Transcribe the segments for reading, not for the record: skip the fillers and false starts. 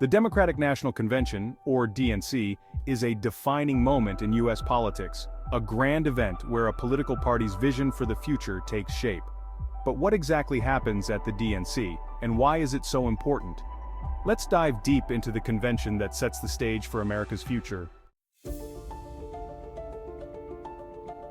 The Democratic National Convention, or DNC, is a defining moment in U.S. politics, a grand event where a political party's vision for the future takes shape. But what exactly happens at the DNC, and why is it so important? Let's dive deep into the convention that sets the stage for America's future.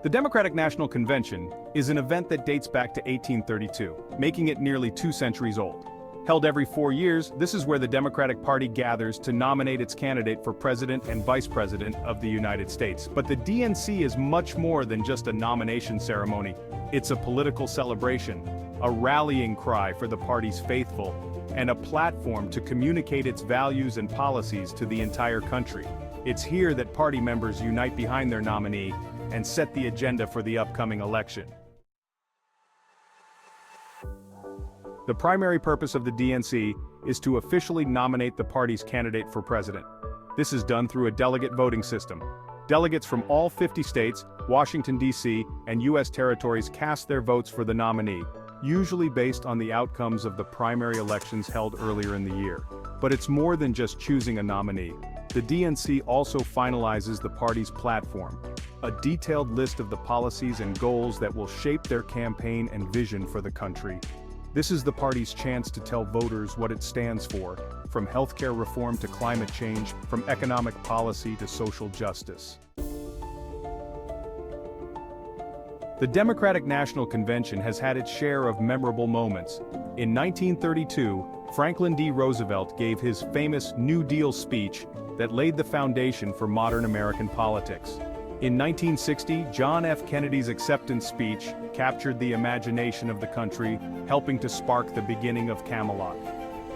The Democratic National Convention is an event that dates back to 1832, making it nearly 2 centuries old. Held every 4 years, this is where the Democratic Party gathers to nominate its candidate for President and Vice President of the United States. But the DNC is much more than just a nomination ceremony. It's a political celebration, a rallying cry for the party's faithful, and a platform to communicate its values and policies to the entire country. It's here that party members unite behind their nominee and set the agenda for the upcoming election. The primary purpose of the DNC is to officially nominate the party's candidate for president. This is done through a delegate voting system. Delegates from all 50 states, Washington, D.C., and U.S. territories cast their votes for the nominee, usually based on the outcomes of the primary elections held earlier in the year. But it's more than just choosing a nominee. The DNC also finalizes the party's platform, a detailed list of the policies and goals that will shape their campaign and vision for the country. This is the party's chance to tell voters what it stands for, from healthcare reform to climate change, from economic policy to social justice. The Democratic National Convention has had its share of memorable moments. In 1932, Franklin D. Roosevelt gave his famous New Deal speech that laid the foundation for modern American politics. In 1960, John F. Kennedy's acceptance speech captured the imagination of the country, helping to spark the beginning of Camelot.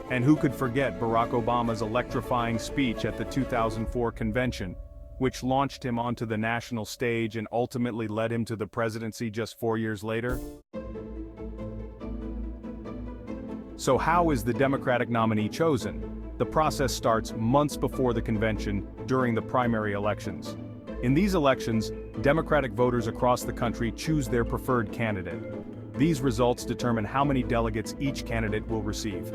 And who could forget Barack Obama's electrifying speech at the 2004 convention, which launched him onto the national stage and ultimately led him to the presidency just 4 years later? So how is the Democratic nominee chosen? The process starts months before the convention, during the primary elections. In these elections, Democratic voters across the country choose their preferred candidate. These results determine how many delegates each candidate will receive.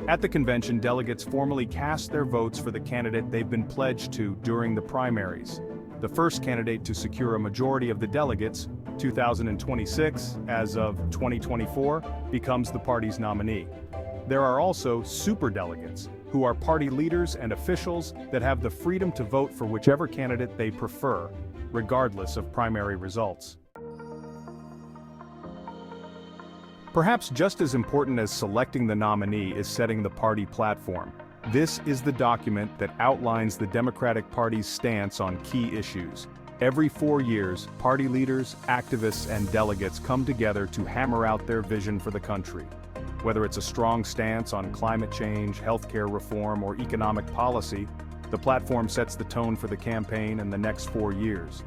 At the convention, delegates formally cast their votes for the candidate they've been pledged to during the primaries. The first candidate to secure a majority of the delegates, 2026 as of 2024, becomes the party's nominee. There are also superdelegates, who are party leaders and officials that have the freedom to vote for whichever candidate they prefer, regardless of primary results. Perhaps just as important as selecting the nominee is setting the party platform. This is the document that outlines the Democratic Party's stance on key issues. Every 4 years, party leaders, activists, and delegates come together to hammer out their vision for the country. Whether it's a strong stance on climate change, healthcare reform, or economic policy, the platform sets the tone for the campaign and the next 4 years.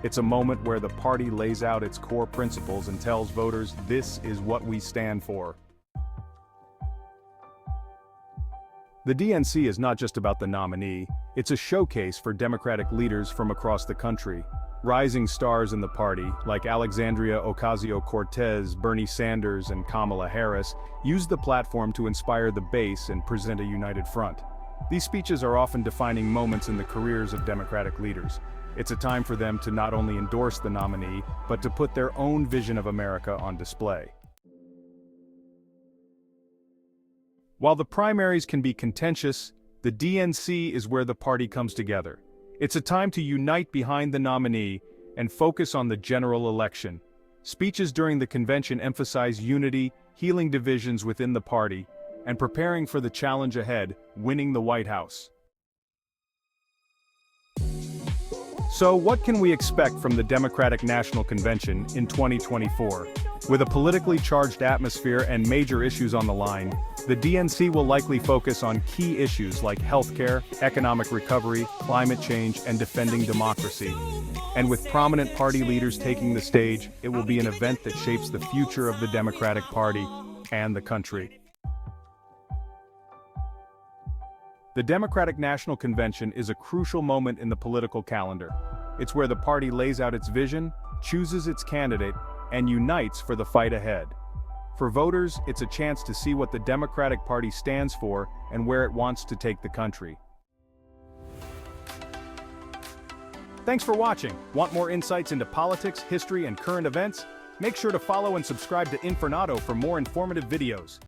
It's a moment where the party lays out its core principles and tells voters, this is what we stand for. The DNC is not just about the nominee, it's a showcase for Democratic leaders from across the country. Rising stars in the party, like Alexandria Ocasio-Cortez, Bernie Sanders, and Kamala Harris, use the platform to inspire the base and present a united front. These speeches are often defining moments in the careers of Democratic leaders. It's a time for them to not only endorse the nominee, but to put their own vision of America on display. While the primaries can be contentious, the DNC is where the party comes together. It's a time to unite behind the nominee and focus on the general election. Speeches during the convention emphasize unity, healing divisions within the party, and preparing for the challenge ahead, winning the White House. So what can we expect from the Democratic National Convention in 2024? With a politically charged atmosphere and major issues on the line, the DNC will likely focus on key issues like healthcare, economic recovery, climate change, and defending democracy. And with prominent party leaders taking the stage, it will be an event that shapes the future of the Democratic Party and the country. The Democratic National Convention is a crucial moment in the political calendar. It's where the party lays out its vision, chooses its candidate, and unites for the fight ahead. For voters, it's a chance to see what the Democratic Party stands for and where it wants to take the country. Thanks for watching. Want more insights into politics, history, and current events? Make sure to follow and subscribe to Infernato for more informative videos.